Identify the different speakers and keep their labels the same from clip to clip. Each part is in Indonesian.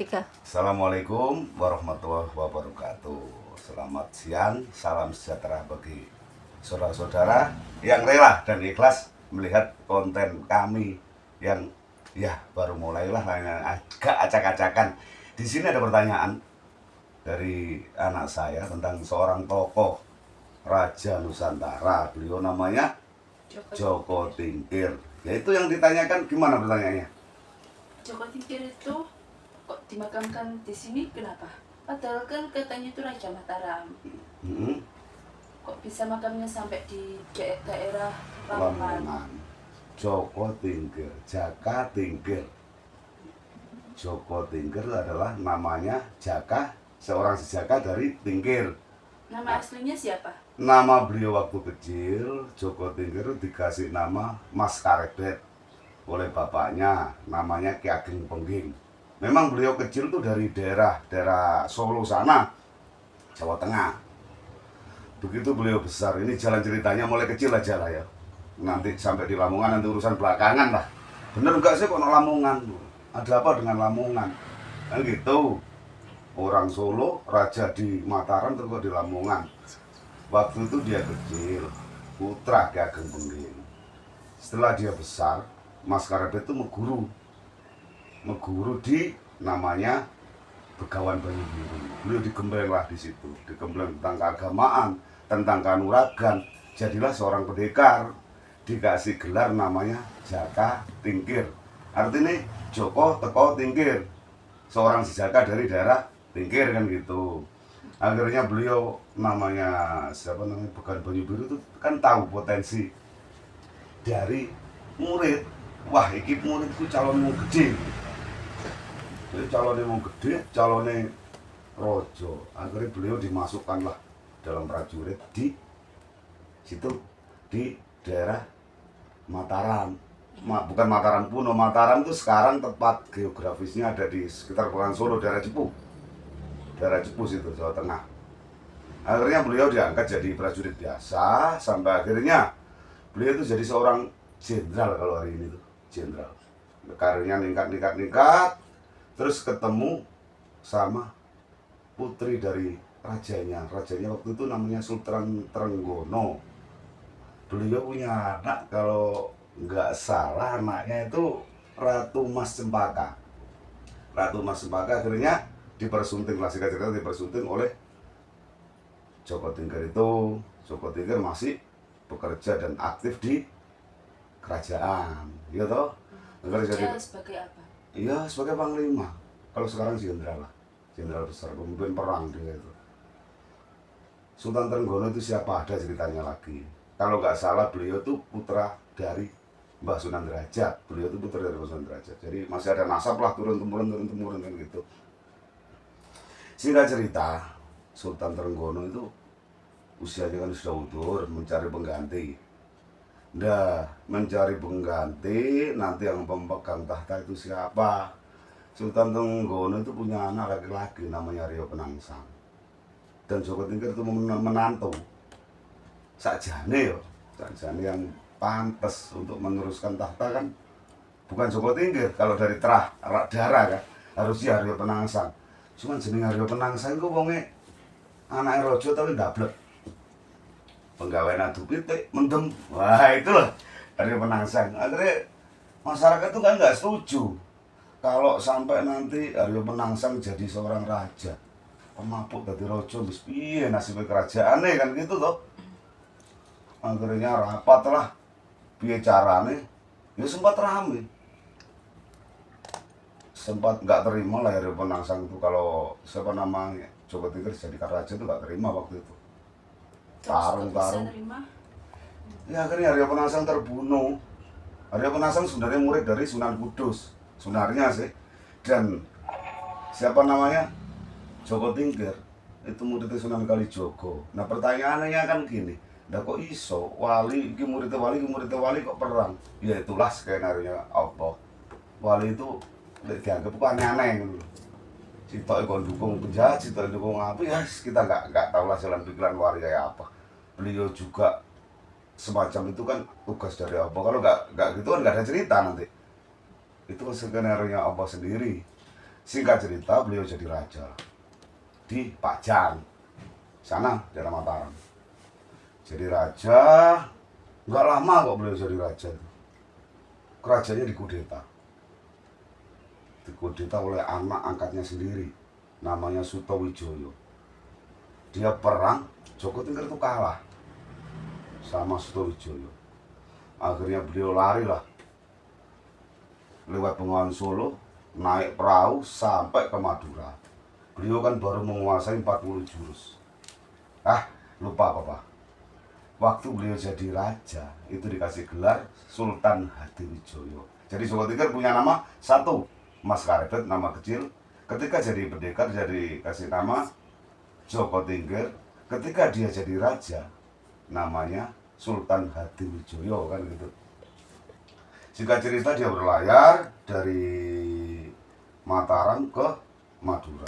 Speaker 1: Tiga.
Speaker 2: Assalamualaikum warahmatullahi wabarakatuh. Selamat siang, salam sejahtera bagi saudara-saudara yang rela dan ikhlas melihat konten kami yang baru mulailah agak acak-acakan. Di sini ada pertanyaan dari anak saya tentang seorang tokoh Raja Nusantara. Beliau namanya Joko Tingkir. Yaitu yang ditanyakan, gimana pertanyaannya?
Speaker 3: Joko Tingkir itu kok dimakamkan di sini, kenapa? Padahal kan katanya itu Raja Mataram.
Speaker 2: Hmm,
Speaker 3: Kok bisa makamnya sampai di daerah Lamongan?
Speaker 2: Lamongan. Joko Tingkir, Jaka Tingkir. Joko Tingkir adalah namanya Jaka, seorang sejaka dari Tingkir.
Speaker 3: Nama aslinya siapa?
Speaker 2: Nama beliau waktu kecil, Joko Tingkir dikasih nama Mas Karebet oleh bapaknya, namanya Ki Ageng Pengging. Memang beliau kecil tuh dari daerah Solo sana, Jawa Tengah. Begitu beliau besar, ini jalan ceritanya mulai kecil aja lah ya. Nanti sampai di Lamongan nanti urusan belakangan lah. Bener enggak sih kok no Lamongan? Ada apa dengan Lamongan? Kan gitu. Orang Solo, raja di Mataram, terus kok di Lamongan. Waktu itu dia kecil, putra Ki Ageng Pengging. Setelah dia besar, Mas Karebet itu meguru di namanya Begawan Banyu Biru. Beliau digembleng lah di situ, digembleng tentang keagamaan, tentang kanuragan. Jadilah seorang pendekar, dikasih gelar namanya Jaka Tingkir. Artinya Joko Teko Tingkir, seorang sejaka dari daerah Tingkir kan gitu. Akhirnya beliau namanya Begawan Banyu Biru itu kan tahu potensi dari murid. Wah, iki muridku calonmu gede. Jadi calonnya mau gede, calonnya rojo. Akhirnya beliau dimasukkanlah dalam prajurit di situ, di daerah Mataram. Bukan Mataram kuno, Mataram itu sekarang tepat geografisnya ada di sekitar Pekanbaru Solo, daerah Cepu. Daerah Cepu situ, Jawa Tengah. Akhirnya beliau diangkat jadi prajurit biasa, sampai akhirnya beliau itu jadi seorang jenderal kalau hari ini tuh, jenderal. Karirnya ningkat, terus ketemu sama putri dari rajanya waktu itu namanya Sultan Trenggono. Beliau punya anak, kalau nggak salah anaknya itu Ratu Mas Cempaka. Ratu Mas Cempaka akhirnya dipersunting lah, singkat cerita dipersunting oleh Joko Tingkir itu. Joko Tingkir masih bekerja dan aktif di kerajaan, ya toh.
Speaker 3: Dia sebagai apa?
Speaker 2: Iya, sebagai panglima. Kalau sekarang jenderal lah, jenderal besar, pemimpin perang dia itu. Sultan Trenggono itu siapa, ada ceritanya lagi. Kalau nggak salah beliau tuh putra dari Mbah Sunan Derajat. Beliau tuh putra dari Mbah Sunan Derajat. Jadi masih ada nasab lah, turun temurun kan gitu. Singkat cerita, Sultan Trenggono itu usianya kan sudah utur, mencari pengganti. Nah, mencari pengganti, nanti yang pemegang tahta itu siapa? Sultan Trenggono itu punya anak laki-laki namanya Rio Penangsang. Dan Joko Tingkir itu menantu. Sakjane yang pantas untuk meneruskan tahta kan bukan Joko Tingkir, kalau dari darah kan harusnya Rio Penangsang. Cuman jeneng Rio Penangsang itu wonge anake raja tapi ndablek. Penggawean adu pitik mendem, wah itulah Rio Penangsang. Akhirnya masyarakat itu kan nggak setuju kalau sampai nanti Rio Penangsang jadi seorang raja, pemapuk dari raja, bis piye nasibnya kerajaannya kan gitu toh. Akhirnya rapat lah, piye carane, ya sempat rame, sempat nggak terima lah Rio Penangsang itu kalau siapa namanya Joko Tingkir jadikan raja itu nggak terima waktu itu.
Speaker 3: Terus kok bisa
Speaker 2: Tarung.
Speaker 3: nerima?
Speaker 2: Ya akhirnya Arya Penangsang terbunuh. Arya Penangsang sebenarnya murid dari Sunan Kudus, sebenarnya sih. Dan siapa namanya? Joko Tingkir itu muridnya Sunan Kalijogo. Nah pertanyaannya kan gini, nah kok iso wali, iki muridnya wali kok perang? Ya itulah skenario Allah. Wali itu dianggap kok aneh-aneh gitu. Sitok ikut dukung penjahat, sitok dukung apa ya, kita nggak tahu lah jalan pikiran wali kayak apa. Beliau juga semacam itu kan tugas dari Allah. Kalau nggak gitu kan nggak ada cerita nanti. Itu kan skenario Allah sendiri. Singkat cerita beliau jadi raja di Pajang, sana daerah Mataram. Jadi raja, nggak lama kok beliau jadi raja. Kerajaannya dikudeta. Dikudeta oleh anak angkatnya sendiri, namanya Sutowijoyo. Dia perang, Joko Tingkir itu kalah sama Sutowijoyo. Akhirnya beliau lari lah lewat Bengawan Solo, naik perahu sampai ke Madura. Beliau kan baru menguasai 40 jurus. Lupa apa? Waktu beliau jadi raja, itu dikasih gelar Sultan Hadiwijoyo. Jadi Joko Tingkir punya nama satu, Mas Karebet, nama kecil. Ketika jadi pendekar, jadi kasih nama Joko Tingkir. Ketika dia jadi raja, namanya Sultan Hadiwijoyo, kan gitu. Singkat cerita dia berlayar dari Mataram ke Madura.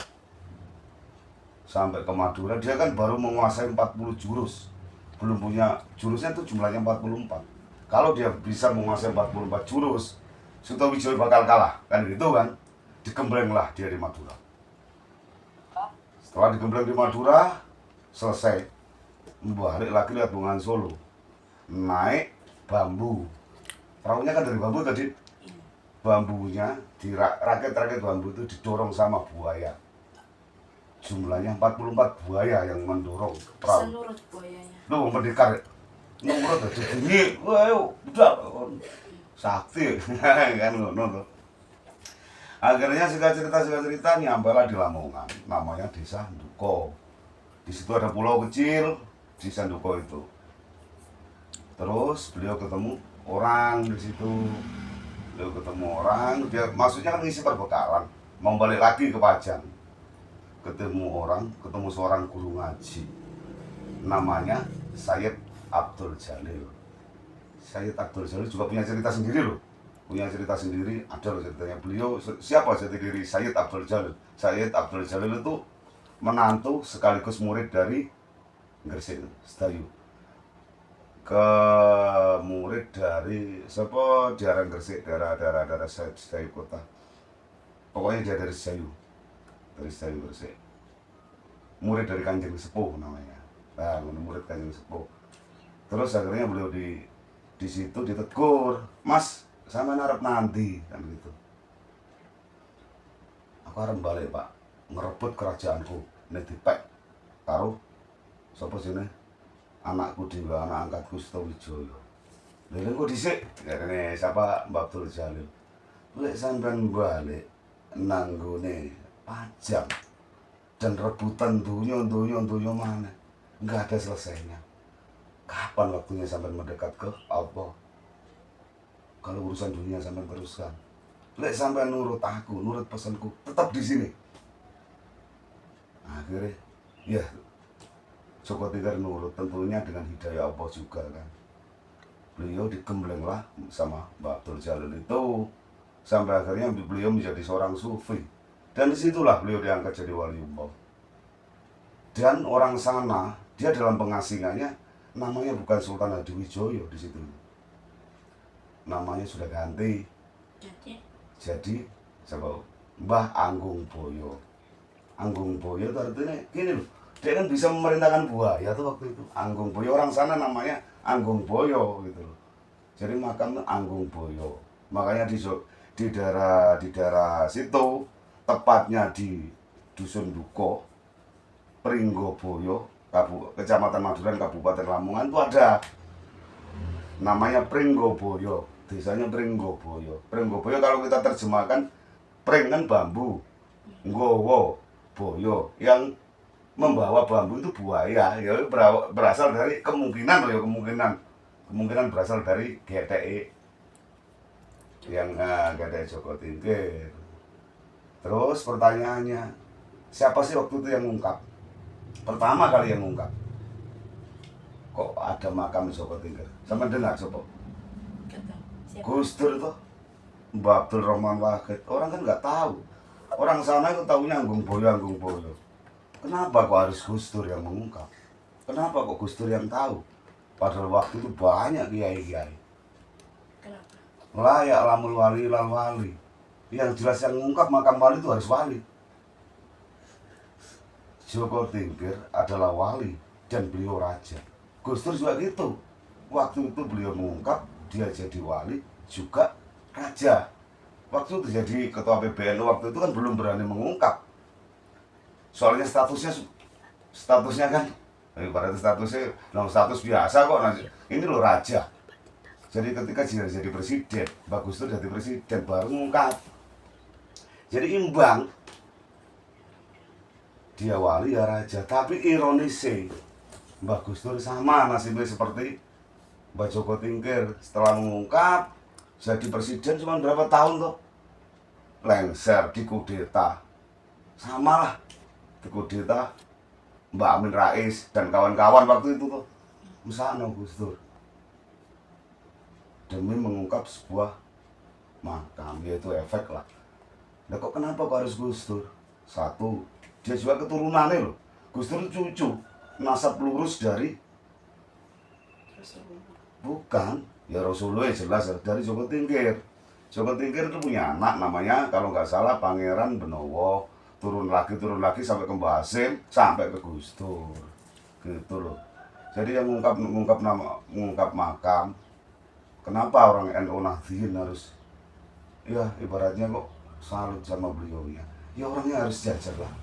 Speaker 2: Sampai ke Madura dia kan baru menguasai 40 jurus. Belum punya jurusnya itu jumlahnya 44. Kalau dia bisa menguasai 44 jurus, Sutowijoyo bakal kalah, kan gitu kan. Digemblenglah dia di Madura. Setelah digembleng di Madura, selesai. Balik lagi lihat Bengawan Solo. Naik bambu. Perahunya kan dari bambu tadi. Bambunya, rakit-rakit bambu itu didorong sama buaya. Jumlahnya 44 buaya yang mendorong perahu.
Speaker 3: Senurut buayanya.
Speaker 2: Lu pendekar nurut aja bunyi, wah udah sakti kan ngono tuh. Akhirnya singkat cerita nyampailah di Lamongan, namanya Desa Nduko. Di situ ada pulau kecil, Desa Nduko itu. Terus beliau ketemu orang di situ. Beliau ketemu orang, dia maksudnya kan ngisi perbekalan, mau balik lagi ke Pajang. Ketemu seorang guru ngaji. Namanya Sayyid Abdul Jalil. Sayyid Abdul Jalil juga punya cerita sendiri loh. Punya cerita sendiri, ada loh ceritanya. Beliau siapa jati diri Sayyid Abdul Jalil? Sayyid Abdul Jalil itu menantu sekaligus murid dari Gresik, Sedayu. Ke murid dari siapa? Daerah Gresik, daerah Sedayu kota. Pokoknya dia dari Sedayu. Dari Sedayu Gresik. Murid dari Kanjeng Sepuh namanya. Nah, murid Kanjeng Sepuh. Terus akhirnya beliau di situ ditegur, "Mas, sama narap nanti," kan gitu. "Aku arep balik, Pak. Ngerebut kerajaanku. Nek dipek karo sapa jenenge? Anakku dhewe, anak angkatku Sutowijoyo." "Lha kok dhisik?" Jarene siapa? Mbak Abdul Jalil. "Lek sampean balik nang nggone Pajang dan rebutan dunia mana, nggak ada selesainya. Kapan waktunya sampai mendekat ke Allah? Kalau urusan dunia sampai teruskan. Lek sampai nurut aku, nurut pesanku, tetap di sini." Akhirnya, ya Joko Tingkir nurut, tentunya dengan hidayah Allah juga kan. Beliau digembleng lah sama Mbak Abdul Jalil itu, sampai akhirnya beliau menjadi seorang sufi. Dan disitulah beliau diangkat jadi waliullah. Dan orang sana, dia dalam pengasingannya namanya bukan Sultan Hadiwijoyo di situ. Namanya sudah ganti. Jadi siapa? Mbah Anggung Boyo. Anggung Boyo itu artinya gini loh. Dia kan bisa memerintahkan buaya tuh waktu itu. Anggung Boyo, orang sana namanya Anggung Boyo gitu loh. Jadi makam Anggung Boyo. Makanya di daerah situ, tepatnya di Dusun Duko, Pringgoboyo, Kecamatan Maduran, Kabupaten Lamongan itu ada namanya Pringgoboyo, desanya Pringgoboyo. Pringgoboyo kalau kita terjemahkan, pring kan bambu, nggowo boyo, yang membawa bambu itu buaya. Ya berasal dari kemungkinan berasal dari GTE yang GTE Joko Tingkir. Terus pertanyaannya, siapa sih waktu itu yang ngungkap? Pertama kali yang ngungkap, kok ada makam Joko Tingkir? Sama dengar coba? Gus Dur itu, Mbak Abdul Rahman Wahid. Orang kan nggak tahu. Orang sana itu tahunya Anggung Boyo. Kenapa kok harus Gus Dur yang mengungkap? Kenapa kok Gus Dur yang tahu? Padahal waktu itu banyak kiai-kiai.
Speaker 3: Kenapa?
Speaker 2: Layak lamul wali lal wali. Yang jelas yang mengungkap makam wali itu harus wali. Joko Tingkir adalah wali dan beliau raja. Gus Dur juga gitu. Waktu itu beliau mengungkap, dia jadi wali juga raja. Waktu itu jadi ketua PBNU waktu itu kan belum berani mengungkap. Soalnya statusnya kan ibaratnya statusnya status biasa kok. Ini loh raja. Jadi ketika dia jadi presiden, Bagus Dur jadi presiden baru mengungkap. Jadi imbang. Dia wali ya raja, tapi ironisnya Mbah Gus Dur sama nasibnya seperti Mbah Joko Tingkir. Setelah mengungkap jadi presiden cuma berapa tahun tuh, lengser, dikudeta. Sama lah, dikudeta Mbak Amin Rais dan kawan-kawan waktu itu tuh. Misalnya Gus Dur demi mengungkap sebuah makam, yaitu efek lah. Nah kok kenapa kok harus Gus Dur? Satu, dia juga keturunannya loh. Gus Dur cucu, nasab lurus dari bukan, ya Rasulullah jelas dari Joko Tingkir. Joko Tingkir itu punya anak namanya kalau nggak salah Pangeran Benowo. Turun lagi sampai ke Mbah Hasim, sampai ke Gus Dur. Gitu loh. Jadi yang mengungkap makam, kenapa orang NU Nahdliyin harus, ya ibaratnya kok salut sama beliaunya. Ya orangnya harus sejajar lah.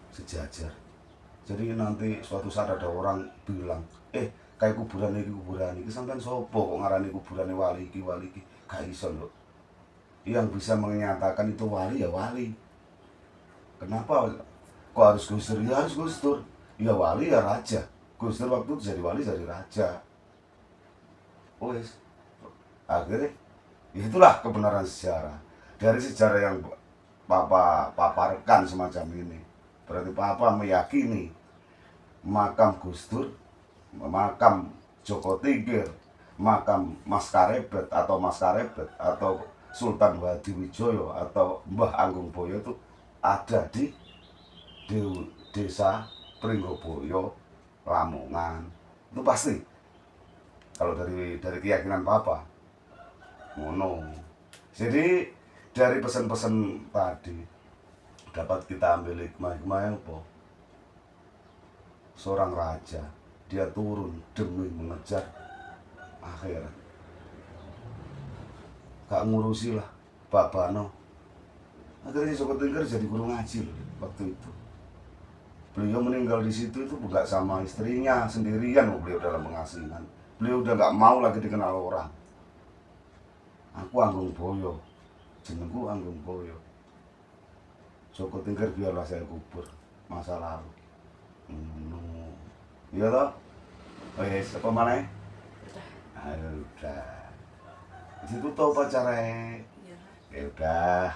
Speaker 2: Sejajar. Jadi nanti suatu saat ada orang bilang, kayak kuburan ini sampean sopo kok ngarani kuburan wali iki gak iso lho. Yang bisa menyatakan itu wali ya wali. Kenapa kok harus Gus Dur? Ya harus Gus Dur. Ya wali ya raja. Gus Dur waktu itu jadi wali jadi raja. Wes. Akhirnya ya itulah kebenaran sejarah. Dari sejarah yang Papa paparkan semacam ini. Berarti Papa meyakini makam Gus Dur, makam Joko Tingkir, makam Mas Karebet atau Sultan Hadiwijoyo atau Mbah Anggung Boyo itu ada di desa Pringgoboyo, Lamongan. Itu pasti. Kalau dari keyakinan Papa. Ngono. Jadi dari pesan-pesan tadi dapat kita ambil hikmah apa? Seorang raja, dia turun demi mengejar akhirat. Gak ngurusi lah babano. Akhirnya Joko Tingkir jadi guru ngaji loh, waktu itu. Beliau meninggal di situ itu bukan sama istrinya sendirian, beliau dalam pengasingan. Beliau udah gak mau lagi dikenal orang. Aku Anggung Boyo, jenengku Anggung Boyo. Joko Tingkir biarlah saya kubur masa lalu. Iya toh? Wes, apa mana? Udah. Itu tuh pacarnya. Ya udah.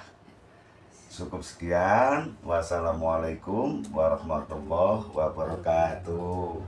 Speaker 2: Cukup sekian. Wassalamualaikum warahmatullahi wabarakatuh.